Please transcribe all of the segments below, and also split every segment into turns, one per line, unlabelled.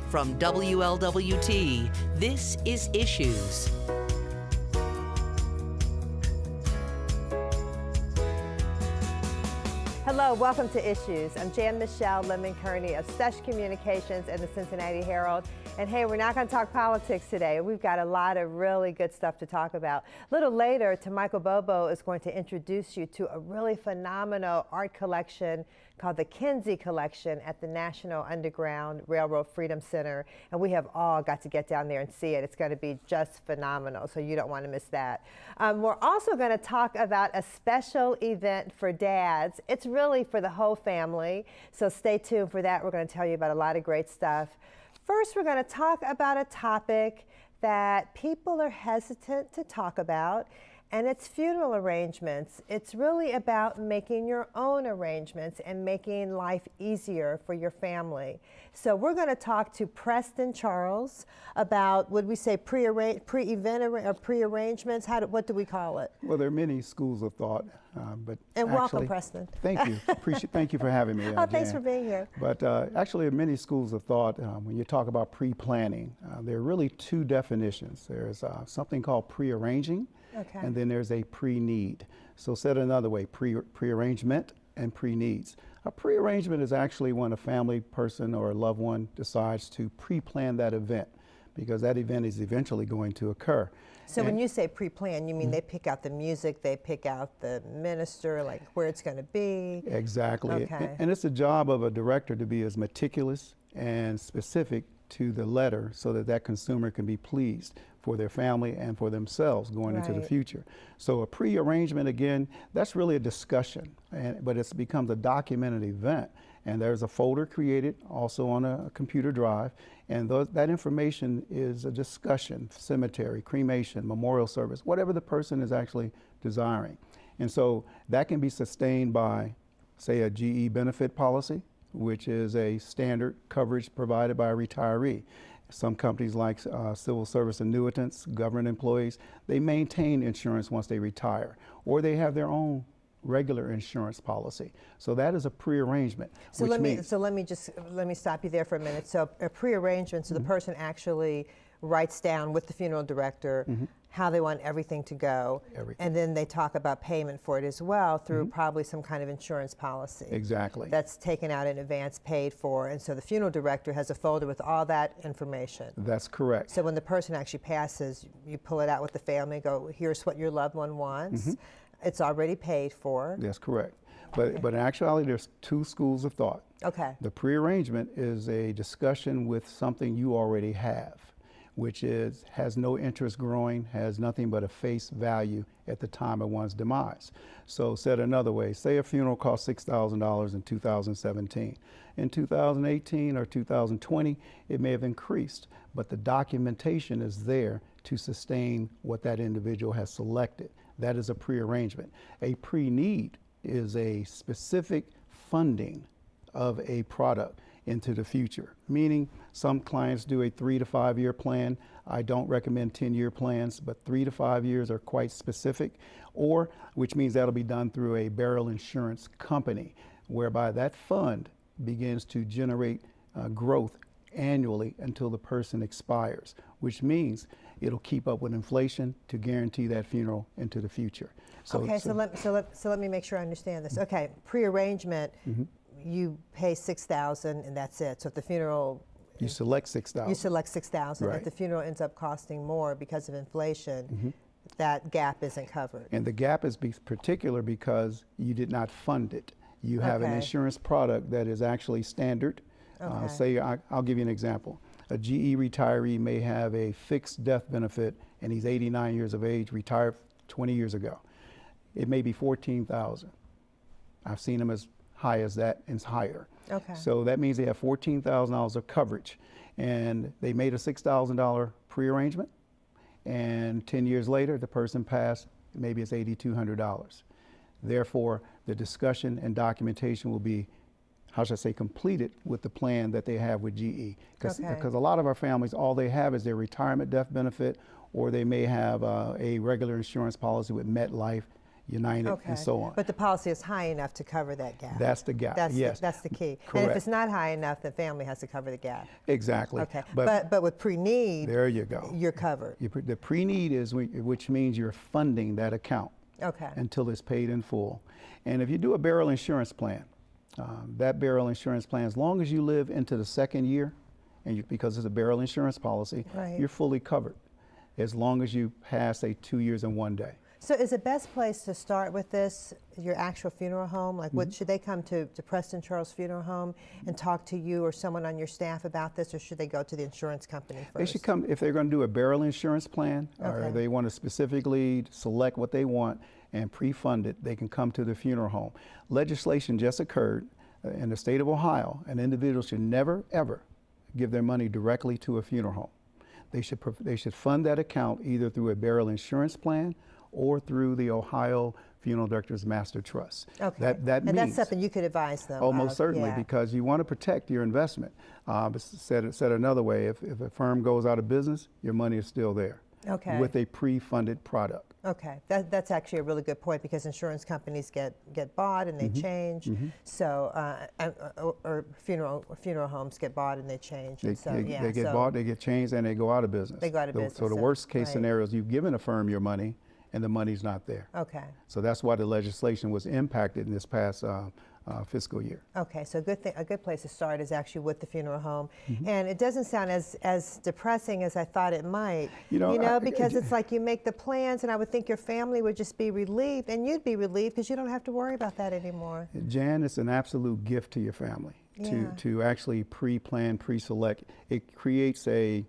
From WLWT, this is Issues.
Hello, welcome to Issues. I'm Jan-Michele Lemon Kearney of Sesh Communications and the Cincinnati Herald. And hey, we're not going to talk politics today. We've got a lot of really good stuff to talk about. A little later, Michael Bobo is going to introduce you to a really phenomenal art collection called the Kinsey Collection at the National Underground Railroad Freedom Center. And we have all got to get down there and see it. It's going to be just phenomenal, so you don't want to miss that. We're also going to talk about a special event for dads. It's really for the whole family, so stay tuned for that. We're going to tell you about a lot of great stuff. First, we're going to talk about a topic that people are hesitant to talk about, and it's funeral arrangements. It's really about making your own arrangements and making life easier for your family. So we're going to talk to Preston Charles about, would we say pre-event or pre-arrangements? What do we call it?
Well, there are many schools of thought, but
and welcome, Preston.
Thank you. Thank you for having me.
Oh, thanks for being here.
But actually, there are many schools of thought when you talk about pre-planning. There are really two definitions. There's something called pre-arranging,
okay,
and then there's a pre-need. So said another way, pre-arrangement and pre-needs. A pre-arrangement is actually when a family person or a loved one decides to pre-plan that event, because that event is eventually going to occur.
So when you say pre-plan, you mean they pick out the music, they pick out the minister, like where it's going to be?
Exactly.
Okay.
And it's the job of a director to be as meticulous and specific to the letter so that that consumer can be pleased for their family and for themselves going into the future. So a pre-arrangement, again, that's really a discussion, but it becomes a documented event. And there's a folder created also on a computer drive, and that information is a discussion, cemetery, cremation, memorial service, whatever the person is actually desiring. And so that can be sustained by, say, a GE benefit policy, which is a standard coverage provided by a retiree. Some companies like civil service annuitants, government employees, they maintain insurance once they retire, or they have their own regular insurance policy. So that is a pre-arrangement.
So let me stop you there for a minute. So a pre-arrangement, so the person actually writes down with the funeral director how they want everything to go, and then they talk about payment for it as well through probably some kind of insurance policy.
Exactly.
That's taken out in advance, paid for, and so the funeral director has a folder with all that information.
That's correct.
So when the person actually passes, you pull it out with the family, go, here's what your loved one wants. It's already paid for.
That's correct. But in actuality, there's two schools of thought.
Okay.
The pre-arrangement is a discussion with something you already have, which has no interest growing, has nothing but a face value at the time of one's demise. So said another way, say a funeral cost $6,000 in 2017. In 2018 or 2020, it may have increased, but the documentation is there to sustain what that individual has selected. That is a pre-arrangement. A pre-need is a specific funding of a product into the future, meaning some clients do a 3 to 5 year plan. I don't recommend 10-year plans, but 3 to 5 years are quite specific, or which means that'll be done through a burial insurance company, whereby that fund begins to generate growth annually until the person expires, which means it'll keep up with inflation to guarantee that funeral into the future.
So let me make sure I understand this. Okay, pre-arrangement, you pay $6,000 and that's it. So if the funeral,
you select $6,000.
You select $6,000.
Right.
If the funeral ends up costing more because of inflation, that gap isn't covered.
And the gap is particular because you did not fund it. You have an insurance product that is actually standard. Say, I'll give you an example. A GE retiree may have a fixed death benefit and he's 89 years of age, retired 20 years ago. It may be $14,000. I've seen them as high as that and higher.
Okay.
So that means they have $14,000 of coverage, and they made a $6,000 pre-arrangement, and 10 years later the person passed, maybe it's $8,200. Therefore, the discussion and documentation will be, how should I say, completed with the plan that they have with GE. Because a lot of our families, all they have is their retirement death benefit, or they may have a regular insurance policy with MetLife, United,
Okay.
and so on.
But the policy is high enough to cover that gap.
That's the gap,
That's
yes.
that's the key.
Correct.
And if it's not high enough, the family has to cover the gap.
Exactly.
Okay. But with pre-need,
there you go.
You're covered.
The pre-need is, which means you're funding that account
Okay.
until it's paid in full. And if you do a burial insurance plan, that burial insurance plan, as long as you live into the second year, and because it's a burial insurance policy,
Right.
you're fully covered, as long as you pass, say, 2 years and 1 day.
So is the best place to start with this your actual funeral home? Like, what should they come to Preston Charles Funeral Home and talk to you or someone on your staff about this, or should they go to the insurance company first?
They should come, if they're going to do a burial insurance plan, or
Okay.
they want to specifically select what they want and pre-fund it, they can come to the funeral home. Legislation just occurred in the state of Ohio. An individual should never, ever give their money directly to a funeral home. They should fund that account either through a burial insurance plan or through the Ohio Funeral Directors Master Trust.
Okay.
That
and
means,
that's something you could advise them.
oh, most certainly,
yeah.
because you want to protect your investment. But said another way, if a firm goes out of business, your money is still there.
Okay.
With a pre-funded product.
Okay, that's actually a really good point, because insurance companies get bought and they change. So, or funeral homes get bought and they change.
They,
And so,
they,
yeah,
they get
so
bought, they get changed, and they go out of business.
They go out of business,
So the
so-
worst case
right.
scenario is you've given a firm your money and the money's not there.
Okay.
So that's why the legislation was impacted in this past fiscal year.
Okay, so a good place to start is actually with the funeral home, and it doesn't sound as depressing as I thought it might.
You know,
because it's like you make the plans, and I would think your family would just be relieved, and you'd be relieved because you don't have to worry about that anymore.
Jan, it's an absolute gift to your family
Yeah.
to actually pre-plan, pre-select. It creates a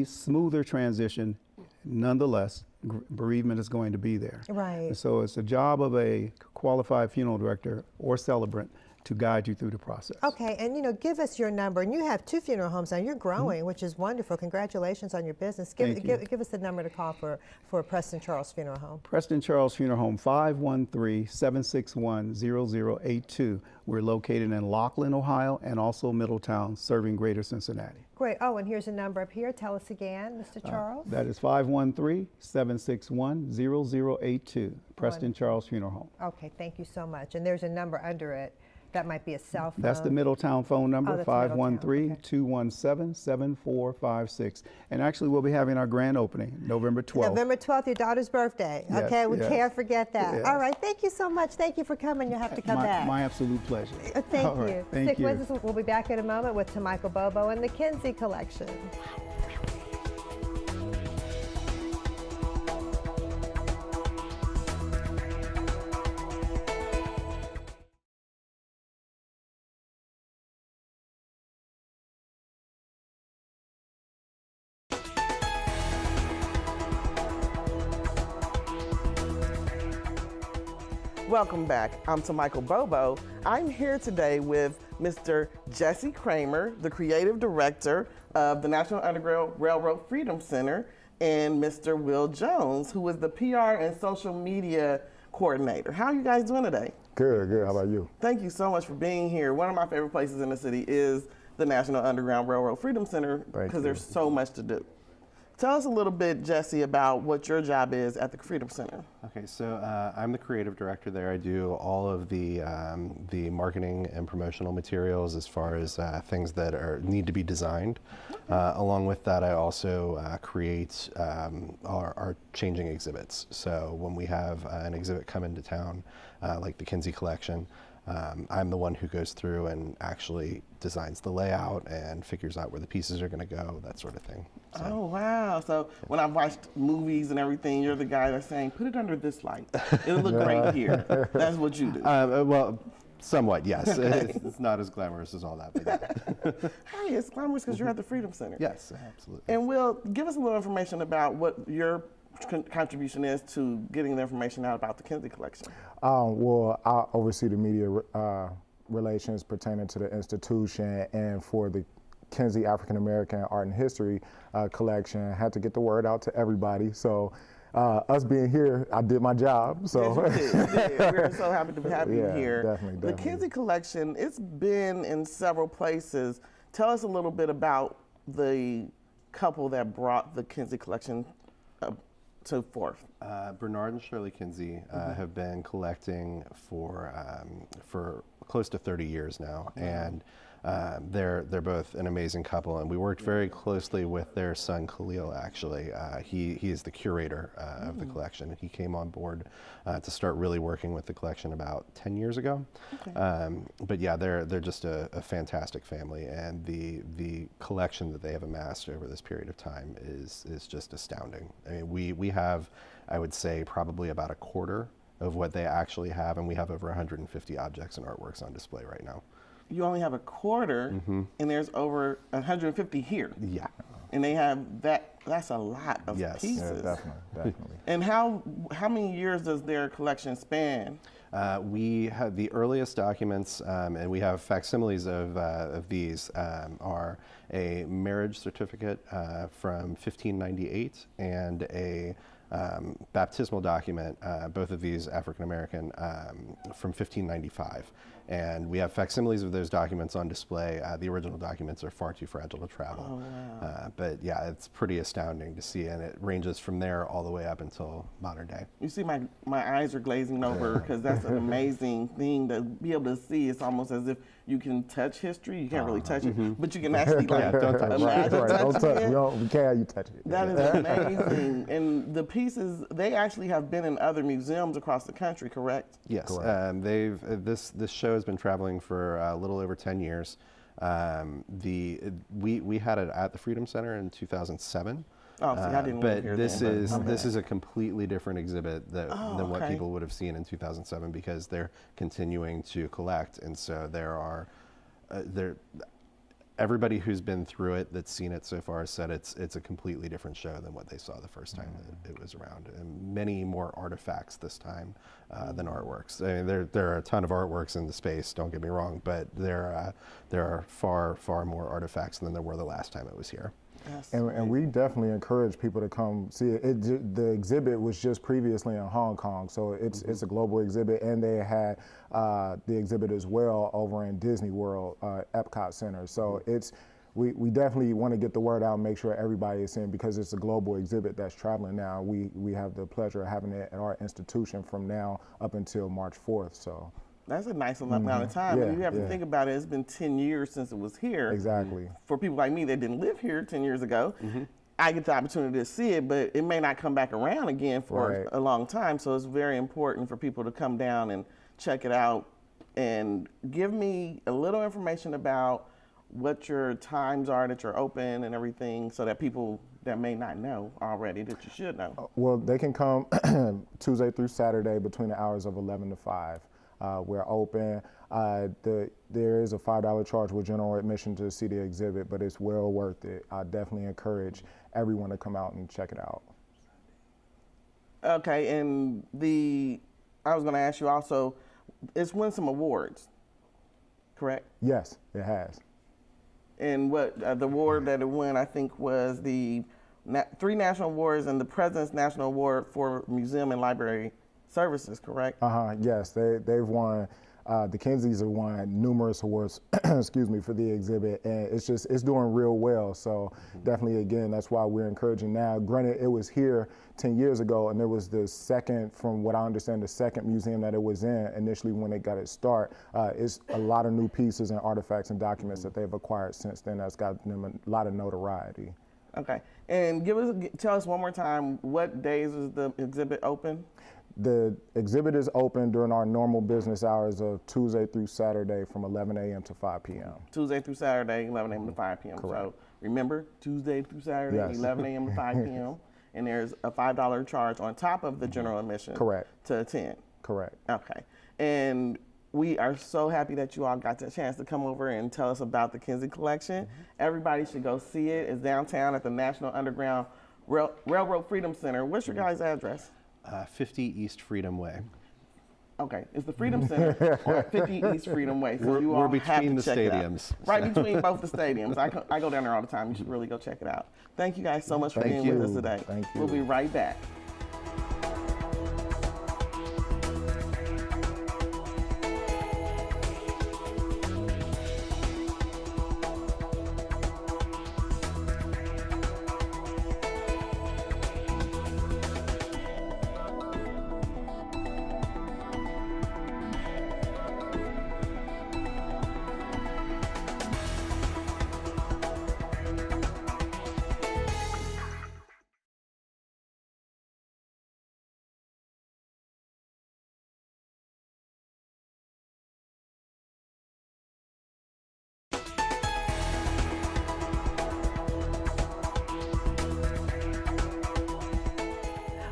smoother transition. Nonetheless, bereavement is going to be there.
Right.
And so it's the job of a qualified funeral director or celebrant to guide you through the process.
Okay, and give us your number. And you have 2 funeral homes now. You're growing, which is wonderful. Congratulations on your business.
Thank you.
Give us the number to call for Preston Charles Funeral Home.
Preston Charles Funeral Home, 513-761-0082. We're located in Laughlin, Ohio, and also Middletown, serving Greater Cincinnati.
Great. Oh, and here's a number up here. Tell us again, Mr. Charles.
That is 513-761-0082, Preston Charles Funeral Home.
Okay, thank you so much. And there's a number under it. That might be a cell phone.
That's the Middletown phone number,
that's Middletown,
513-217-7456. And actually, we'll be having our grand opening November 12th.
November 12th, your daughter's birthday.
Yes,
Okay, we
yes.
can't forget that.
Yes.
All right, thank you so much. Thank you for coming. You'll have to come back.
My absolute pleasure.
Thank
All
you.
right, thank
Stick
you.
with us. We'll be back in a moment with Michael Bobo and the Kinsey Collection.
Welcome back. I'm Michael Bobo. I'm here today with Mr. Jesse Kramer, the creative director of the National Underground Railroad Freedom Center, and Mr. Will Jones, who is the PR and social media coordinator. How are you guys doing today?
Good, good. How about you?
Thank you so much for being here. One of my favorite places in the city is the National Underground Railroad Freedom Center because there's so much to do. Tell us a little bit, Jesse, about what your job is at the Freedom Center.
Okay, so I'm the creative director there. I do all of the marketing and promotional materials as far as things that need to be designed. Along with that, I also create our changing exhibits. So when we have an exhibit come into town, like the Kinsey Collection, I'm the one who goes through and actually designs the layout and figures out where the pieces are going to go, that sort of thing. So.
Oh, wow. So when I've watched movies and everything, you're the guy that's saying, put it under this light. It'll look great here. That's what you do.
Well, somewhat, yes.
Okay.
It's not as glamorous as all that, but yeah.
Hey, it's glamorous because you're at the Freedom Center.
Yes, absolutely.
And Will, give us a little information about what your contribution is to getting the information out about the Kinsey Collection.
Well, I oversee the media relations pertaining to the institution, and for the Kinsey African American Art and History Collection, I had to get the word out to everybody. So us being here, I did my job. So
Yes, you did. We're so happy to have you
Yeah,
here.
definitely,
The
definitely.
Kinsey Collection, it's been in several places. Tell us a little bit about the couple that brought the Kinsey Collection so forth?
Bernard and Shirley Kinsey have been collecting for close to 30 years now, and they're both an amazing couple, and we worked very closely with their son Khalil. Actually, he is the curator of the collection. He came on board to start really working with the collection about 10 years ago.
Okay.
But yeah, they're just a fantastic family, and the collection that they have amassed over this period of time is just astounding. I mean, we have, I would say, probably about a quarter of what they actually have, and we have over 150 objects and artworks on display right now.
You only have a quarter, and there's over 150 here.
Yeah.
And they have that's a lot of pieces.
Yeah, definitely.
And how many years does their collection span?
We have the earliest documents, and we have facsimiles of these, are a marriage certificate from 1598 and a baptismal document, both of these African American, from 1595. And we have facsimiles of those documents on display. The original documents are far too fragile to travel.
Oh, wow.
But yeah, it's pretty astounding to see, and it ranges from there all the way up until modern day.
You see my eyes are glazing over because that's an amazing thing to be able to see. It's almost as if you can touch history. You can't really touch it, but you can actually like
don't touch it.
imagine
Right,
touching
don't touch
it.
it. We can't have you touch it.
That is amazing. And the pieces, they actually have been in other museums across the country, correct?
Yes,
Correct.
this show has been traveling for a little over 10 years. We had it at the Freedom Center in 2007.
Oh, see, I didn't live
but
here
this
then,
is
okay.
this is a completely different exhibit than what
okay.
people would have seen in 2007, because they're continuing to collect, and so there are everybody who's been through it that's seen it so far said it's a completely different show than what they saw the first time that it was around, and many more artifacts this time than artworks. I mean, there are a ton of artworks in the space, don't get me wrong, but there are far more artifacts than there were the last time it was here.
And we definitely encourage people to come see it. The exhibit was just previously in Hong Kong, so it's a global exhibit, and they had the exhibit as well over in Disney World, Epcot Center. So we definitely want to get the word out and make sure everybody is in, because it's a global exhibit that's traveling now. We have the pleasure of having it at our institution from now up until March 4th. So.
That's a nice amount of time.
Yeah,
and you have to think about it, it's been 10 years since it was here.
Exactly.
For people like me that didn't live here 10 years ago, I get the opportunity to see it, but it may not come back around again for a long time. So it's very important for people to come down and check it out. And give me a little information about what your times are that you're open and everything, so that people that may not know already that you should know.
Well, they can come Tuesday through Saturday between the hours of 11 to 5. We're open. There is a $5 charge with general admission to see the exhibit, but it's well worth it. I definitely encourage everyone to come out and check it out.
Okay, and I was going to ask you also, it's won some awards, correct?
Yes, it has.
And what the award that it won, I think, was the 3 national awards and the President's National Award for Museum and Library Services, correct?
Yes, they've won. The Kinseys have won numerous awards, excuse me, for the exhibit, and it's doing real well. So definitely, again, that's why we're encouraging now. Granted, it was here 10 years ago, and it was the second, from what I understand, the second museum that it was in initially when it got its start. It's a lot of new pieces and artifacts and documents that they've acquired since then that's got them a lot of notoriety.
Okay, and tell us one more time, what days is the exhibit open?
The exhibit is open during our normal business hours of Tuesday through Saturday from 11 a.m. to 5 p.m.
Tuesday through Saturday, 11 a.m. to 5 p.m.
Correct.
So remember, Tuesday through Saturday,
Yes.
11 a.m. to 5 p.m. And there's a $5 charge on top of the general admission
Correct.
to attend.
Correct.
Okay. And we are so happy that you all got the chance to come over and tell us about the Kinsey collection. Everybody should go see it. It's downtown at the National Underground Railroad Freedom Center. What's your guys' address?
50 East Freedom Way.
Okay, it's the Freedom Center on 50 East Freedom Way. So you all
We're between the
have to check it out.
stadiums.
Right between both the stadiums. I go down there all the time. You should really go check it out. Thank you guys so much for being with us today.
Thank you.
We'll be right back.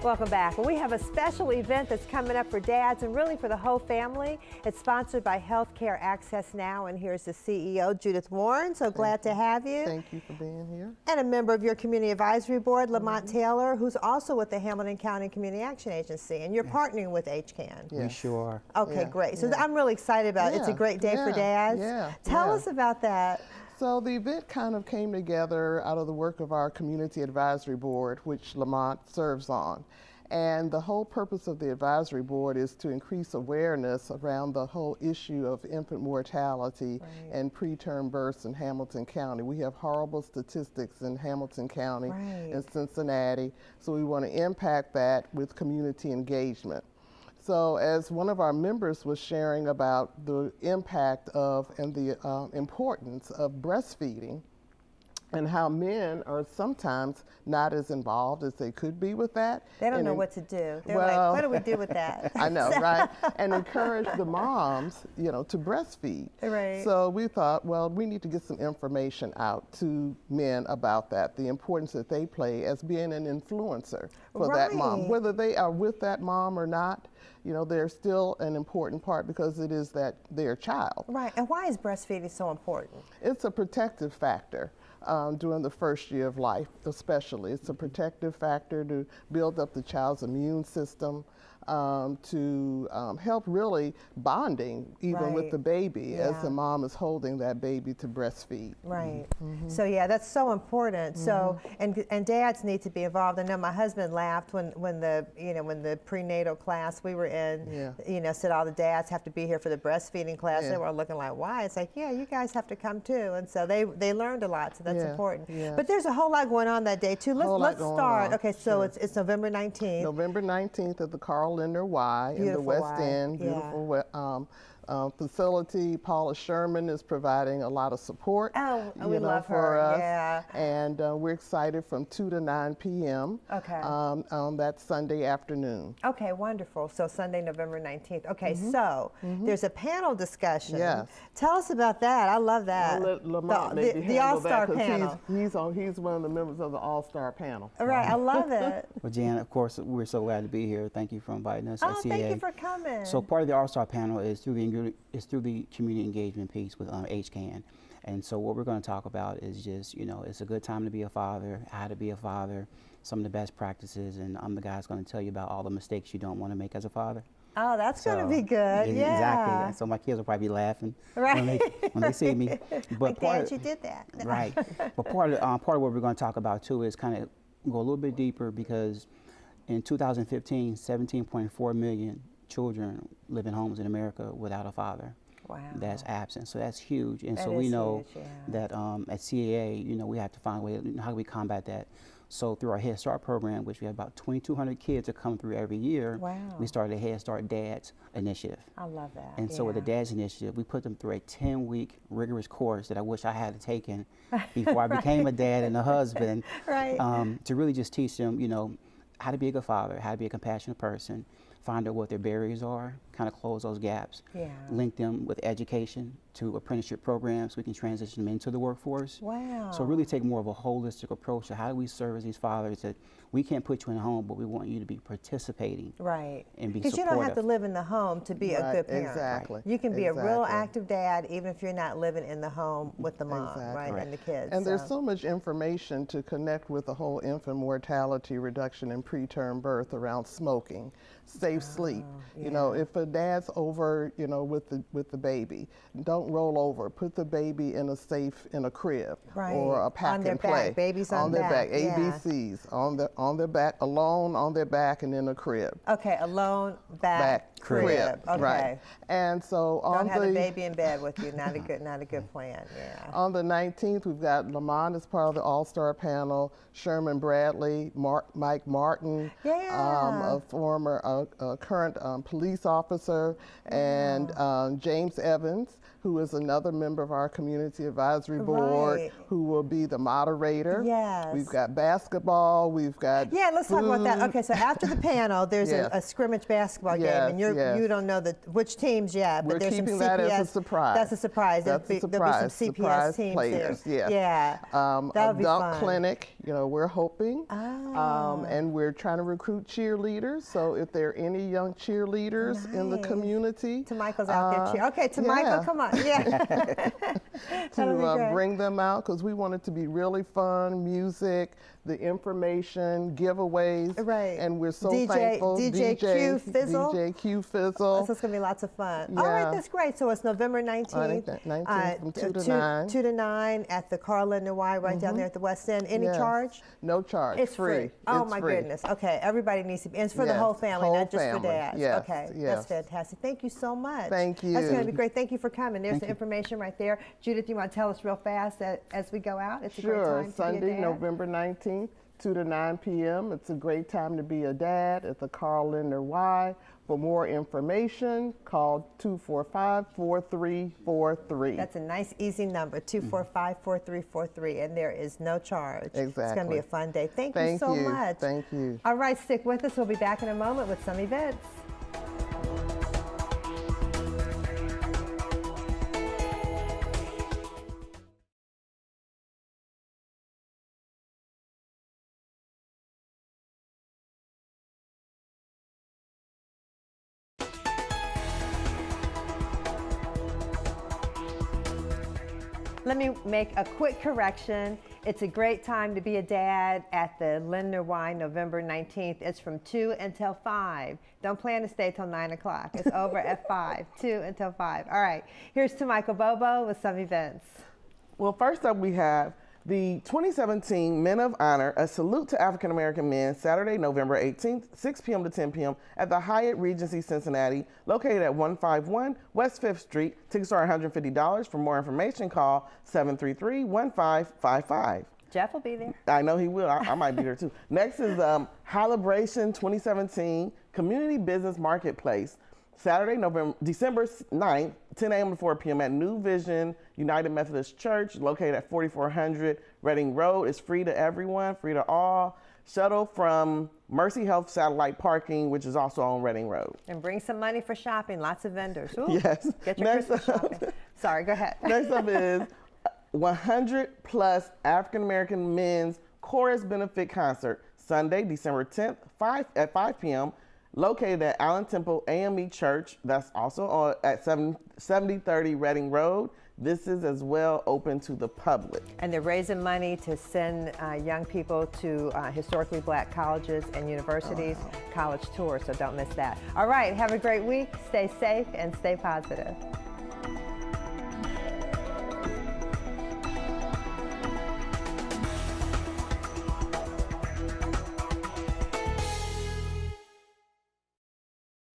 Welcome back. Well, we have a special event that's coming up for dads and really for the whole family. It's sponsored by Healthcare Access Now, and here's the CEO, Judith Warren. So glad to have you.
Thank you for being here.
And a member of your Community Advisory Board, Lamont Taylor, who's also with the Hamilton County Community Action Agency, and you're partnering with HCAN.
We sure are.
Okay, great. So I'm really excited about it. It's a great day for dads. Tell us about that.
So the event kind of came together out of the work of our Community Advisory Board, which Lamont serves on. And the whole purpose of the advisory board is to increase awareness around the whole issue of infant mortality and preterm births in Hamilton County. We have horrible statistics in Hamilton County and Cincinnati, so we want to impact that with community engagement. So as one of our members was sharing about the impact of and the importance of breastfeeding and how men are sometimes not as involved as they could be with that.
They don't know what to do. They're like, what do we do with that?
I know, right? And encourage the moms, you know, to breastfeed.
Right.
So we thought, well, we need to get some information out to men about that, the importance that they play as being an influencer for that mom. Whether they are with that mom or not, you know, they're still an important part because it is that their child.
Right, and why is breastfeeding so important?
It's a protective factor. During the first year of life, especially. It's a protective factor to build up the child's immune system, to help really bonding even with the baby as the mom is holding that baby to breastfeed.
Right. So yeah, that's so important. So and dads need to be involved. I know my husband laughed when the prenatal class we were in, said all the dads have to be here for the breastfeeding class. They were looking like, why? It's like, yeah, you guys have to come too. And so they learned a lot. So that's important. But there's a whole lot going on that day too. Let's start. Okay, so it's November 19th.
November 19th at the Carl Linder Y in the West End. Beautiful facility. Paula Sherman is providing a lot of support.
Oh, we love
for
her.
us.
Yeah.
And we're excited from 2 to 9 p.m. On that Sunday afternoon.
Okay, wonderful. So Sunday, November 19th. Okay, so there's a panel discussion.
Yes.
Tell us about that. I love that.
Lamont
the All-Star panel.
He's one of the members of the All-Star panel.
Right, I love it.
Well, Jan, of course, we're so glad to be here. Thank you for inviting us.
Oh, thank you for coming.
So part of the All-Star panel is through the community engagement piece with HCAN. And so what we're going to talk about is just, it's a good time to be a father, how to be a father, some of the best practices, and I'm the guy that's going to tell you about all the mistakes you don't want to make as a father.
Oh, that's going to be good.
Exactly. So my kids will probably be laughing when they see me. But
like, Dad, you did that.
Right. But part of what we're going to talk about too is kind of go a little bit deeper, because in 2015, 17.4 million children live in homes in America without a father.
Wow.
That's absent. So that's huge. And
that
so we know
huge,
that at CAA, we have to find a way, how do we combat that? So through our Head Start program, which we have about 2,200 kids that come through every year, we started a Head Start Dads initiative.
I love that.
And so with the Dads initiative, we put them through a 10-week rigorous course that I wish I had taken before I became a dad and a husband, to really just teach them, how to be a good father, how to be a compassionate person, find out what their barriers are, kind of close those gaps, link them with education to apprenticeship programs so we can transition them into the workforce.
Wow.
So really take more of a holistic approach to how do we serve as these fathers that we can't put you in a home, but we want you to be participating.
Right.
And be supportive.
Because you don't have to live in the home to be a good parent.
Exactly.
You can be a real active dad even if you're not living in the home with the mom, and the kids.
And there's so much information to connect with the whole infant mortality reduction and preterm birth around smoking, safe sleep. If a dad's over, with the baby, don't roll over. Put the baby in a crib or a pack and play.
Babies on
their back.
Yeah.
ABCs on their back, alone on their back, and in a crib.
Okay, alone, back, crib. Okay.
Right. And so
don't have the baby in bed with you. Not a good plan. Yeah.
On the 19th, we've got Lamont as part of the All-Star panel. Sherman Bradley, Mike Martin, a former, current police officer, and James Evans, who is another member of our Community Advisory Board, who will be the moderator.
Yes.
We've got basketball, we've got
let's talk about that. Okay, so after the panel, there's a scrimmage basketball game, and you don't know which teams yet, but there's some CPS.
We're keeping that as a surprise.
That's a surprise.
That's a surprise.
There'll be some CPS teams
players,
there. Yeah. That'll be
dunk
fun.
clinic, we're hoping. And we're trying to recruit cheerleaders, so if there are any young cheerleaders in the community.
To Michael's out there. Okay, to Michael, come on.
To bring them out, because we want it to be really fun, music, the information, giveaways.
Right.
And we're so thankful.
DJ Q Fizzle.
DJ Q Fizzle.
So it's going to be lots of fun. All right, that's great. So it's November 19th.
19th from 2 to 9.
2 to 9 at the Carl Linder Y right down there at the West End. Any charge?
No charge.
It's free. Oh, my goodness. Okay, everybody needs to be. And it's for the whole family, not just for dads.
Yes.
Okay, that's fantastic. Thank you so much.
Thank you.
That's going to be great. Thank you for coming. There's the information right there. Judith, you want to tell us real fast as we go out? It's a great time to be a dad.
Sunday, November 19th. 2 to 9 p.m. It's a great time to be a dad at the Carl Linder Y. For more information, call 245-4343.
That's a nice, easy number, 245-4343, and there is no charge.
Exactly.
It's going to be a fun day. Thank you so much.
Thank you.
All right, stick with us. We'll be back in a moment with some events. Let me make a quick correction. It's a great time to be a dad at the Linder Y, November 19th. It's from 2 until 5. Don't plan to stay till 9 o'clock. It's over at 5, 2 until 5. All right, here's to Michael Bobo with some events.
Well, first up we have the 2017 Men of Honor, a salute to African American men, Saturday, November 18th, 6 p.m. to 10 p.m. at the Hyatt Regency Cincinnati, located at 151 West 5th Street. Tickets are $150. For more information, call 733-1555.
Jeff will be there.
I know he will. I might be there too. Next is Halibration 2017 Community Business Marketplace. Saturday, December 9th, 10 a.m. to 4 p.m. at New Vision United Methodist Church, located at 4400 Reading Road. It's free to everyone, free to all. Shuttle from Mercy Health Satellite Parking, which is also on Reading Road.
And bring some money for shopping, lots of vendors. Ooh,
yes.
Get your Christmas shopping. Sorry, go ahead.
Next up is 100 plus African American men's chorus benefit concert, Sunday, December 10th, at 5 p.m. located at Allen Temple AME Church. That's also at 7030 Reading Road. This is as well open to the public.
And they're raising money to send young people to historically black colleges and universities, college tours, so don't miss that. All right, have a great week. Stay safe and stay positive.